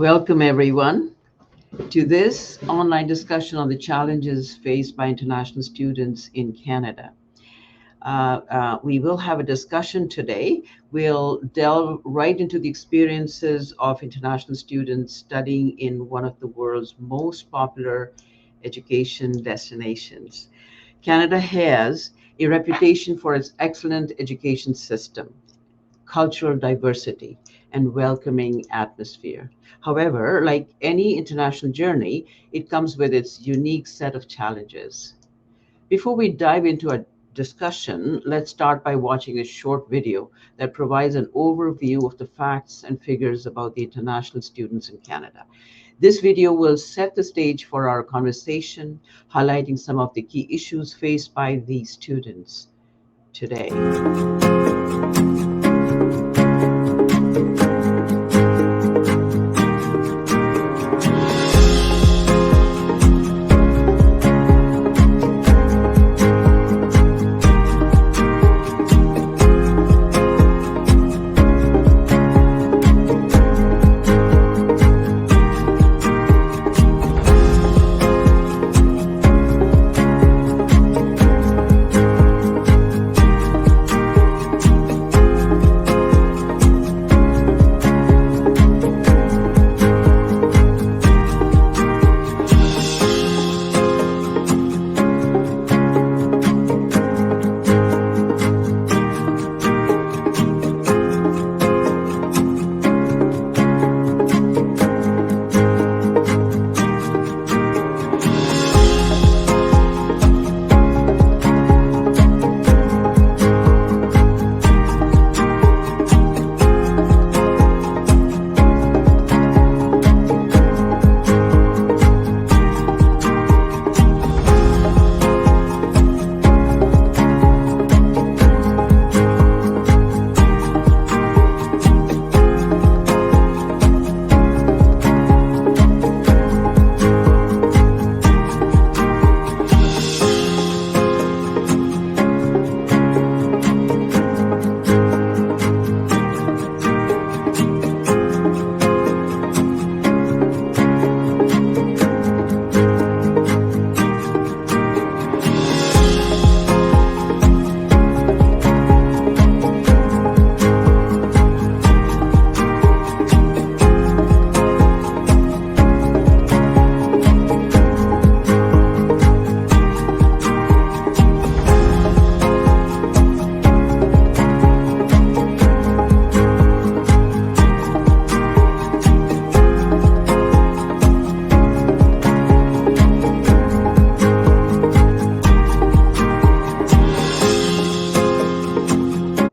Welcome, everyone, to this online discussion on the challenges faced by international students in Canada. We will have a discussion today. We'll delve right into the experiences of international students studying in one of the world's most popular education destinations. Canada has a reputation for its excellent education system, cultural diversity, and welcoming atmosphere. However, like any international journey, it comes with its unique set of challenges. Before we dive into a discussion, let's start by watching a short video that provides an overview of the facts and figures about the international students in Canada. This video will set the stage for our conversation, highlighting some of the key issues faced by these students today.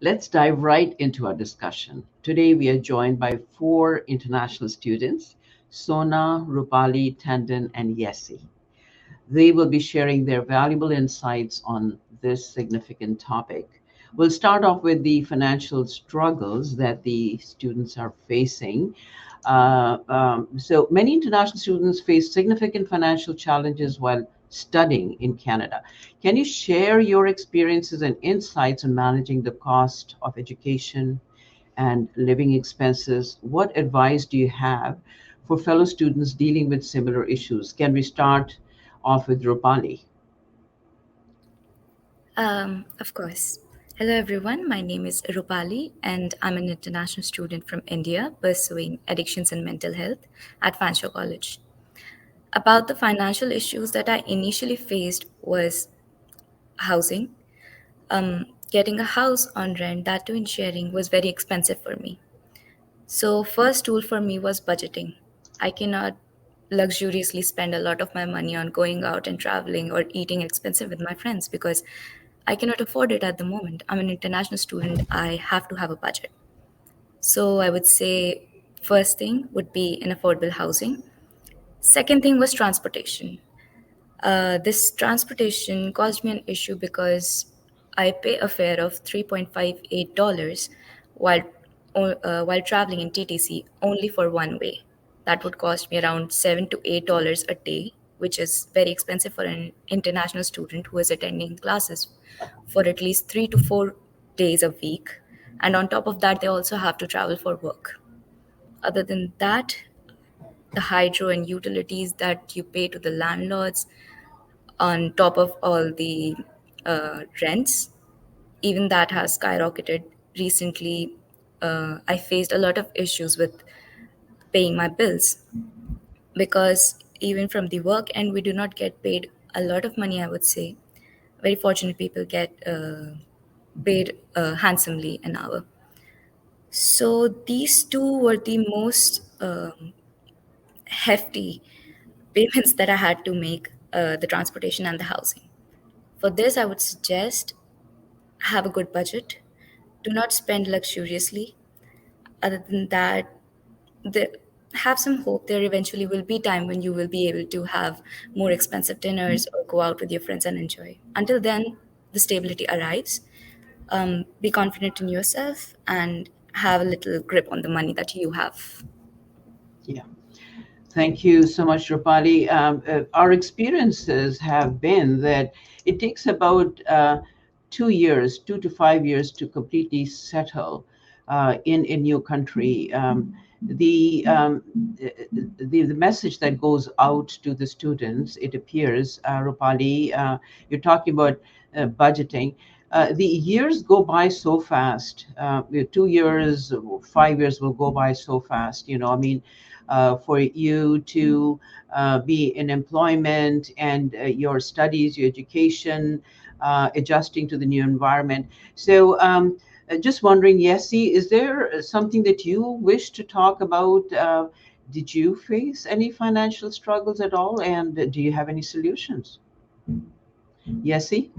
Let's dive right into our discussion. Today, we are joined by four international students: Sona, Rupali, Tandon, and Yesi. They will be sharing their valuable insights on this significant topic. We'll start off with the financial struggles that the students are facing. So many international students face significant financial challenges while studying in Canada. Can you share your experiences and insights on managing the cost of education and living expenses? What advice do you have for fellow students dealing with similar issues? Can we start off with Rupali? Of course. Hello, everyone. My name is Rupali, and I'm an international student from India pursuing addictions and mental health at Fanshawe College. About the financial issues that I initially faced was housing. Getting a house on rent, that too in sharing, was very expensive for me. So, first tool for me was budgeting. I cannot luxuriously spend a lot of my money on going out and traveling or eating expensive with my friends because I cannot afford it at the moment. I'm an international student. I have to have a budget. So, I would say first thing would be an affordable housing. Second thing was transportation. This transportation caused me an issue because I pay a fare of $3.58 while while traveling in TTC only for one way. That would cost me around $7 to $8 a day, which is very expensive for an international student who is attending classes for at least 3 to 4 days a week. And on top of that, they also have to travel for work. Other than that, the hydro and utilities that you pay to the landlords, on top of all the rents, even that has skyrocketed recently. I faced a lot of issues with paying my bills because even from the work end, we do not get paid a lot of money, I would say. Very fortunate people get paid handsomely an hour. So these two were the most hefty payments that I had to make, the transportation and the housing. For this, I would suggest have a good budget. Do not spend luxuriously. Other than that, the, have some hope. There eventually will be time when you will be able to have more expensive dinners or go out with your friends and enjoy. Until then, the stability arrives. Be confident in yourself and have a little grip on the money that you have. Yeah. Thank you so much, Rupali. Our experiences have been that it takes about 2 years, 2 to 5 years to completely settle in a new country. The, um, the message that goes out to the students, it appears, Rupali, you're talking about budgeting. The years go by so fast. 2 years, 5 years will go by so fast. I mean, for you to be in employment and your studies, your education, adjusting to the new environment. So, just wondering, Yessi, is there something that you wish to talk about? Did you face any financial struggles at all? And do you have any solutions? Yessi?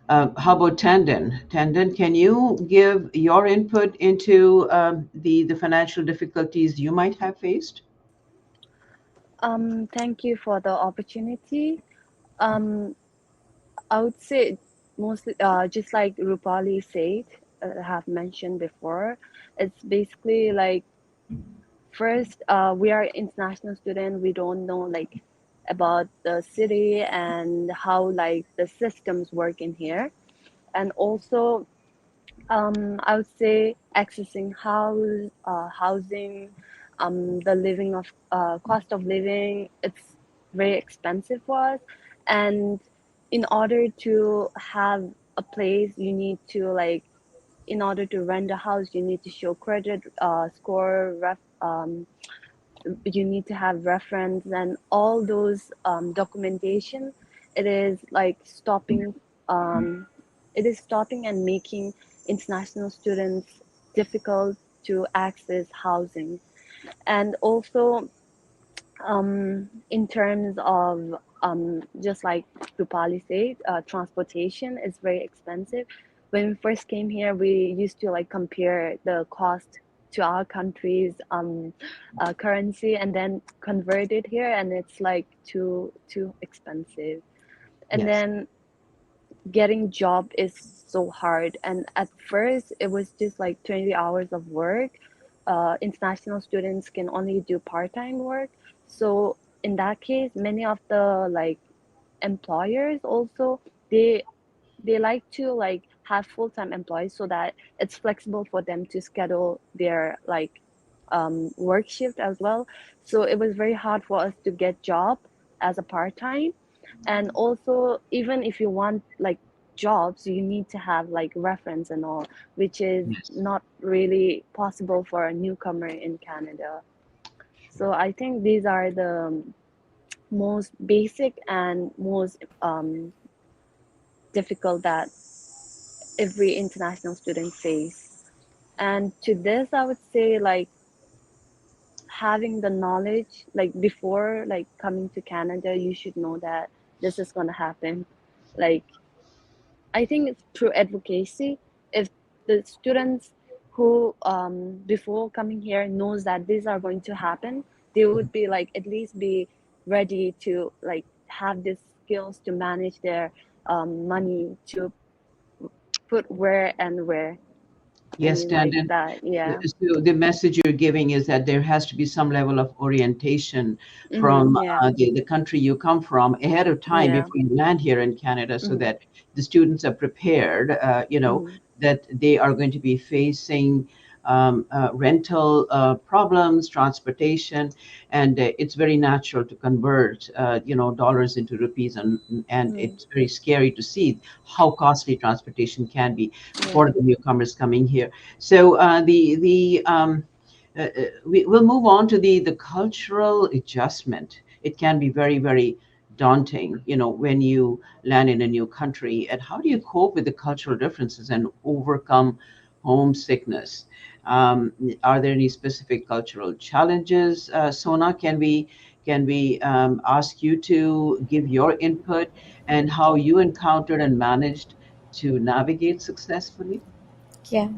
How about Tandon? Tandon, can you give your input into the financial difficulties you might have faced? Thank you for the opportunity. Um, I would say mostly, just like Rupali said, have mentioned before, it's basically like first, we are international student. We don't know like about the city and how like the systems work in here, and also I would say accessing housing, the living of cost of living, it's very expensive for us. And in order to have a place, you need to like, in order to rent a house, you need to show credit score, you need to have reference and all those documentation. It is like um, it is stopping and making international students difficult to access housing. And also in terms of just like Rupali said, transportation is very expensive. When we first came here, we used to like compare the cost to our country's currency and then convert it here, and it's like too expensive. And Yes. then getting job is so hard. And at first, it was just like 20 hours of work. International students can only do part-time work. So in that case, many of the like employers also, they like to like have full-time employees so that it's flexible for them to schedule their like work shift as well. So it was very hard for us to get job as a part-time. And also, even if you want like jobs, you need to have like reference and all, which is Yes. not really possible for a newcomer in Canada. So I think these are the most basic and most difficult that every international student face. And to this, I would say like having the knowledge, like before like coming to Canada, you should know that this is gonna happen. Like I think it's through advocacy. If the students who before coming here knows that these are going to happen, they would be like at least be ready to like have these skills to manage their money to put where and where. I Yes, mean like Tandon. that. Yeah. So the message you're giving is that there has to be some level of orientation from Mm-hmm. Yeah. the country you come from ahead of time Yeah. before you land here in Canada, so Mm-hmm. that the students are prepared, Mm-hmm. that they are going to be facing rental problems, transportation, and it's very natural to convert, dollars into rupees, and it's very scary to see how costly transportation can be Yeah. for the newcomers coming here. So we will move on to the cultural adjustment. It can be very, very daunting, when you land in a new country. And how do you cope with the cultural differences and overcome homesickness? Are there any specific cultural challenges? Sona, can we ask you to give your input and how you encountered and managed to navigate successfully? Yeah.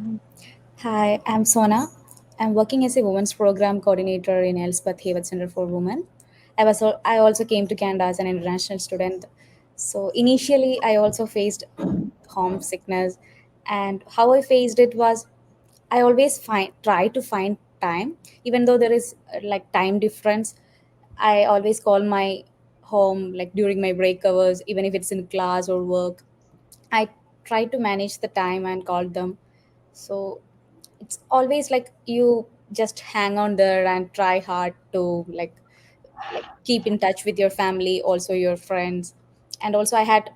Hi, I'm Sona. I'm working as a women's program coordinator in Elspeth Hayward Center for Women. I also came to Canada as an international student. So initially, I also faced homesickness, and how I faced it was I always try to find time, even though there is like time difference. I always call my home like during my break hours, even if it's in class or work. I try to manage the time and call them. So it's always like you just hang on there and try hard to like keep in touch with your family, also your friends. And also I had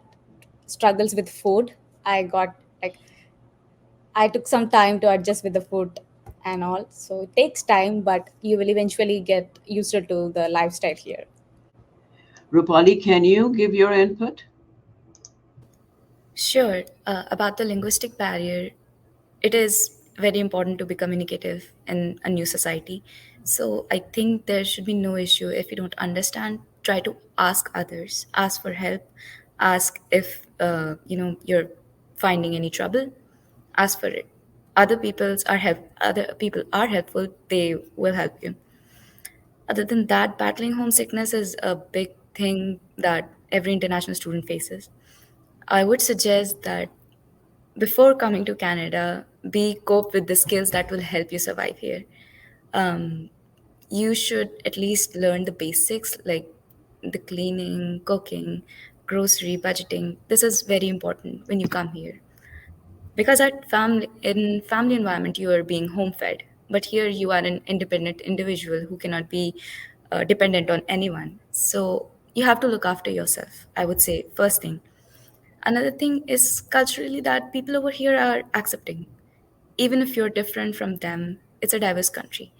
struggles with food. I got like I took some time to adjust with the food and all. So it takes time, but you will eventually get used to the lifestyle here. Rupali, can you give your input? Sure. About the linguistic barrier, it is very important to be communicative in a new society. So I think there should be no issue if you don't understand. Try to ask others, ask for help, ask if you're finding any trouble. Ask for it. Other people are helpful. They will help you. Other than that, battling homesickness is a big thing that every international student faces. I would suggest that before coming to Canada, be cope with the skills that will help you survive here. Um, you should at least learn the basics like the cleaning, cooking, grocery, budgeting. This is very important when you come here because in family environment you are being home fed, but here you are an independent individual who cannot be dependent on anyone. So you have to look after yourself. I would say first thing. Another thing is culturally that people over here are accepting. Even if you're different from them, it's a diverse country.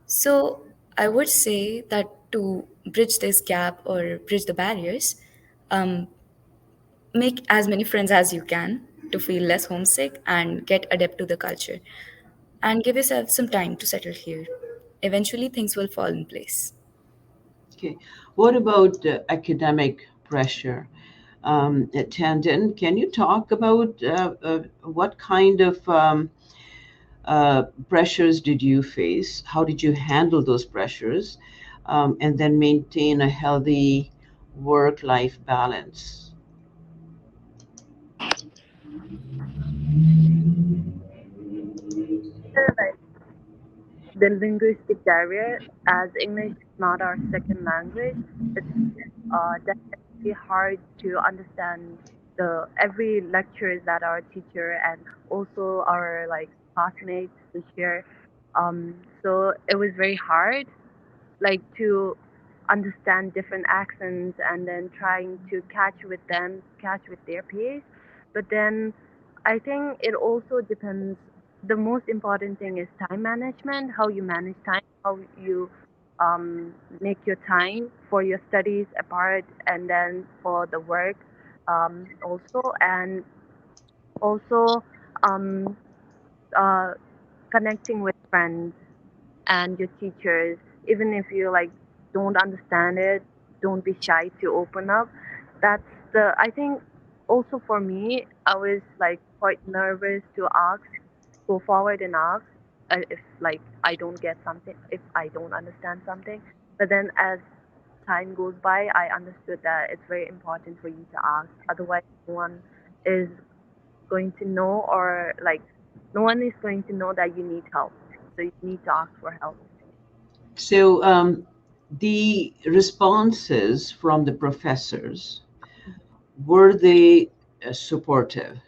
So I would say that to bridge this gap or bridge the barriers, um, make as many friends as you can to feel less homesick and get adept to the culture. And give yourself some time to settle here. Eventually, things will fall in place. Okay. What about academic pressure? Tandon, can you talk about what kind of pressures did you face? How did you handle those pressures? And then maintain a healthy work-life balance? Like the linguistic barrier, as English is not our second language, it's definitely hard to understand the every lectures that our teacher and also our like classmates to share. So it was very hard, like to understand different accents and then trying to catch with their pace. But then I think it also depends. The most important thing is time management, how you manage time, how you make your time for your studies apart and then for the work also. And also um, uh, connecting with friends and your teachers, even if you like don't understand it, don't be shy to open up. That's the I think also for me, I was like quite nervous to ask, go forward and ask if like I don't get something, if I don't understand something. But then as time goes by, I understood that it's very important for you to ask. Otherwise, no one is going to know, or like no one is going to know that you need help. So you need to ask for help. So the responses from the professors, were they supportive?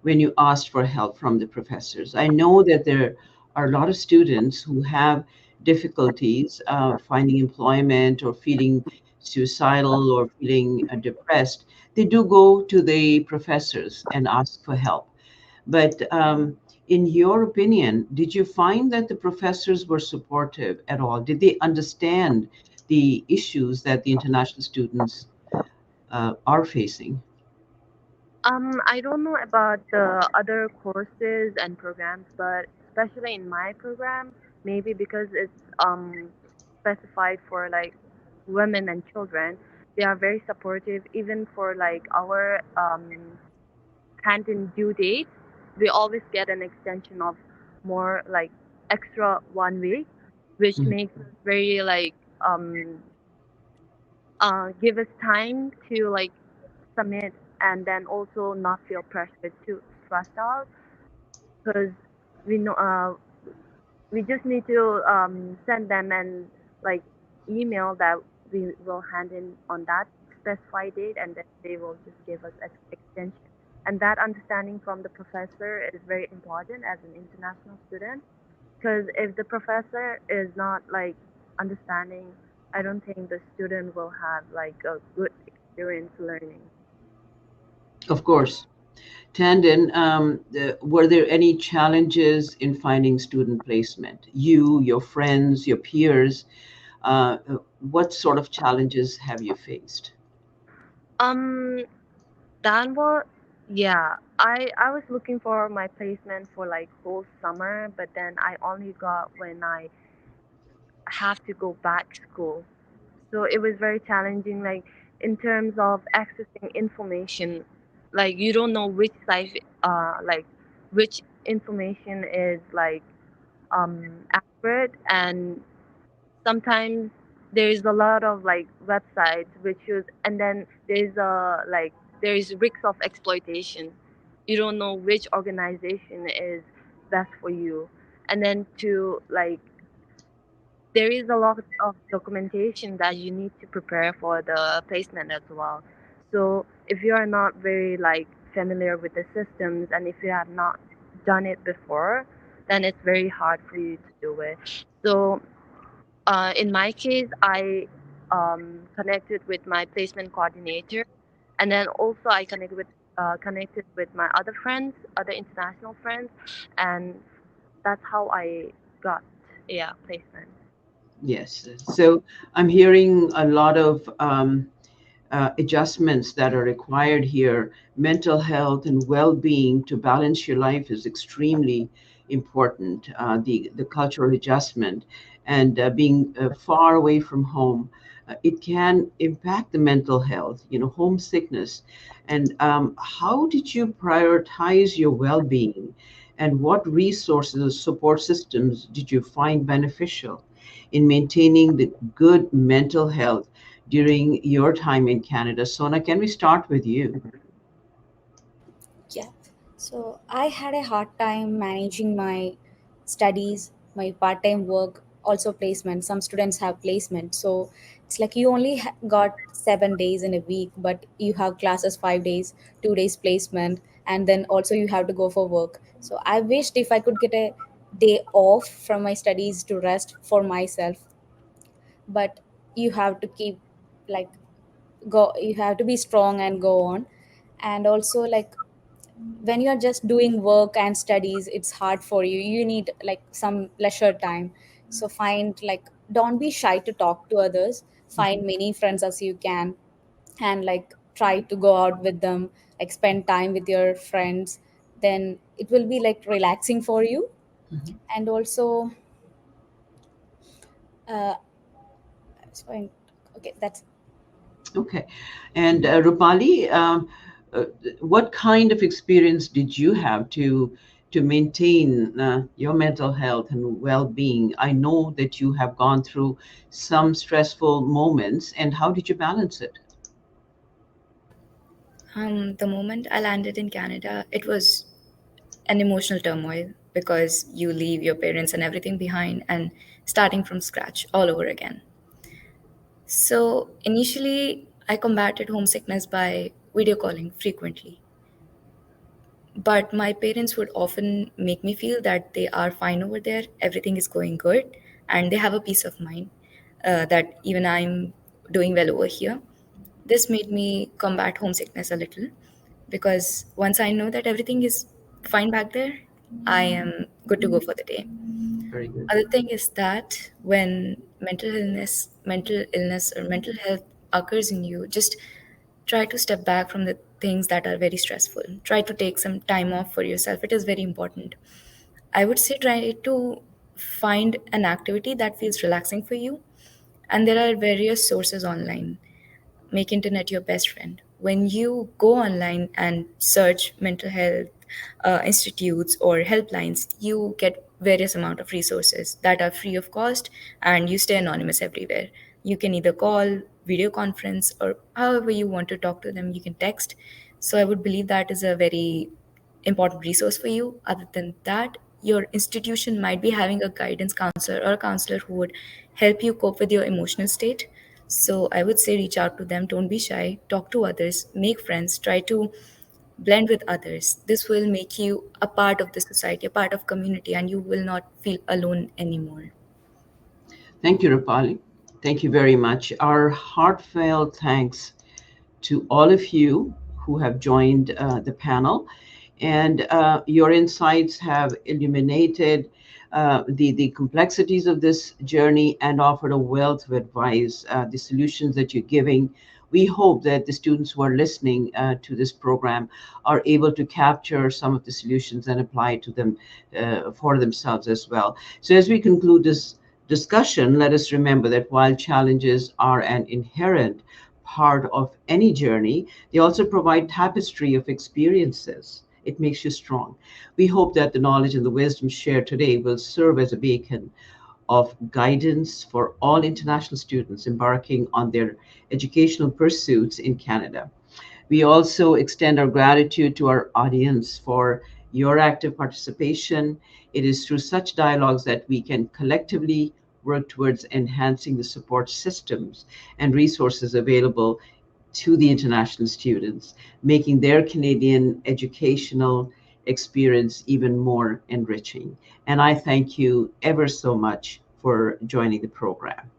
when you asked for help from the professors? I know that there are a lot of students who have difficulties finding employment or feeling suicidal or feeling depressed. They do go to the professors and ask for help. But in your opinion, did you find that the professors were supportive at all? Did they understand the issues that the international students are facing? I don't know about the other courses and programs, but especially in my program, maybe because it's specified for like women and children, they are very supportive. Even for like our hand in due date, we always get an extension of more like extra 1 week, which Mhm. makes us very like give us time to like submit and then also not feel pressured to stress out because we know we just need to send them and like email that we will hand in on that specified date and then they will just give us extension, and that understanding from the professor is very important as an international student, because if the professor is not like understanding, I don't think the student will have like a good experience learning. Of course. Tandon, were there any challenges in finding student placement? You, your friends, your peers, uh, what sort of challenges have you faced? um That was, yeah. I was looking for my placement for like whole summer, but then I only got when I have to go back school. So it was very challenging, like in terms of accessing information. Like you don't know which site, like which information is like accurate, and sometimes there's a lot of like websites which is, and then there's a like there's risks of exploitation. You don't know which organization is best for you, and then to like there is a lot of documentation that you need to prepare for the placement as well. So if you are not very like familiar with the systems and if you have not done it before, then it's very hard for you to do it. So in my case, I connected with my placement coordinator, and then also I connected with my other friends, other international friends, and that's how I got placement. Yes. So I'm hearing a lot of adjustments that are required here. Mental health and well-being to balance your life is extremely important. The cultural adjustment and being far away from home, it can impact the mental health. Homesickness. And how did you prioritize your well-being? And what resources or support systems did you find beneficial in maintaining the good mental health during your time in Canada? Sona, can we start with you? Yeah. So I had a hard time managing my studies, my part time work, also placement. Some students have placement. So it's like you only got 7 days in a week, but you have classes 5 days, 2 days placement, and then also you have to go for work. So I wished if I could get a day off from my studies to rest for myself, but you have to keep like you have to be strong and go on. And also like when you're just doing work and studies, it's hard for you. You need like some leisure time. So find like don't be shy to talk to others. Mhm, Find many friends as you can, and like try to go out with them, like spend time with your friends. Then it will be like relaxing for you. mhm. And also uh so, okay, that's Okay. And Rupali, uh, what kind of experience did you have to maintain your mental health and well-being? I know that you have gone through some stressful moments, and how did you balance it? the moment I landed in Canada, it was an emotional turmoil because you leave your parents and everything behind and starting from scratch all over again. So initially, I combated homesickness by video calling frequently. But my parents would often make me feel that they are fine over there, everything is going good, and they have a peace of mind that even I'm doing well over here. This made me combat homesickness a little, because once I know that everything is fine back there, I am good to go for the day. Very good. Other thing is that when mental illness or mental health occurs in you, just try to step back from the things that are very stressful. Try to take some time off for yourself. It is very important. I would say try to find an activity that feels relaxing for you. And there are various sources online. Make internet your best friend. When you go online and search mental health institutes or helplines, you get various amount of resources that are free of cost, and you stay anonymous everywhere. You can either call, video conference, or however you want to talk to them, you can text. So I would believe that is a very important resource for you. Other than that, your institution might be having a guidance counselor or a counselor who would help you cope with your emotional state. So I would say reach out to them, don't be shy, talk to others, make friends, try to blend with others. This will make you a part of the society, a part of community, and you will not feel alone anymore. Thank you, Rupali. Thank you very much. Our heartfelt thanks to all of you who have joined the panel. And your insights have illuminated the complexities of this journey and offered a wealth of advice, the solutions that you're giving. We hope that the students who are listening to this program are able to capture some of the solutions and apply to them for themselves as well. So as we conclude this discussion, let us remember that while challenges are an inherent part of any journey, they also provide tapestry of experiences. It makes you strong. We hope that the knowledge and the wisdom shared today will serve as a beacon of guidance for all international students embarking on their educational pursuits in Canada. We also extend our gratitude to our audience for your active participation. It is through such dialogues that we can collectively work towards enhancing the support systems and resources available to the international students, making their Canadian educational experience even more enriching. And I thank you ever so much for joining the program.